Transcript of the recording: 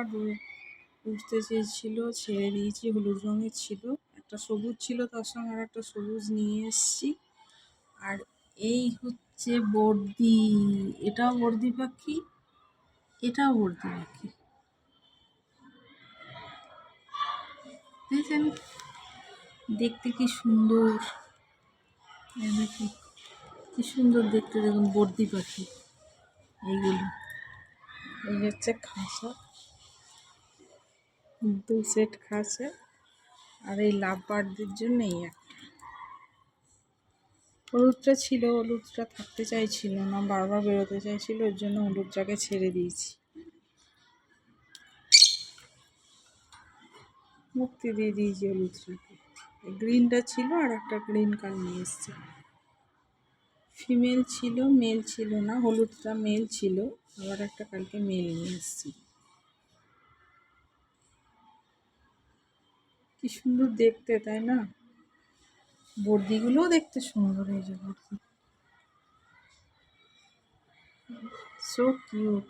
লাফাট উঠতে চেয়েছিল, ছেড়ে দিয়েছি। হলুদ রঙের ছিল, একটা সবুজ ছিল, তার সঙ্গে আর একটা সবুজ নিয়ে এসছি। আর এই হচ্ছে বর্দি, এটাও বর্দি পাখি, এটাও বর্দি পাখি। দেখেন দেখতে কি সুন্দর, দেখি কি সুন্দর দেখতে। দেখুন বর্দি পাখি এইগুলো। এই হচ্ছে খাঁচা, 2 সেট খাঁচা। আর এই লাভ বার্ডদের জন্য এই একটা। হলুদটা ছিল, হলুদটা থাকতে চাইছিল না, বারবার বেরোতে চাইছিল, ওর জন্য হলুদটাকে ছেড়ে দিয়েছি, মুক্তি দিয়ে দিয়েছি হলুদটাকে। গ্রিনটা ছিল, আর একটা গ্রিন কাল নিয়ে এসছে। ফিমেল ছিল, মেল ছিল না। হলুদটা মেল ছিল, আবার একটা কালকে মেল নিয়ে এসছি। কি সুন্দর দেখতে, তাই না? বর্দিগুলোও দেখতে সুন্দর, এই যে বর্দি, সো কিউট।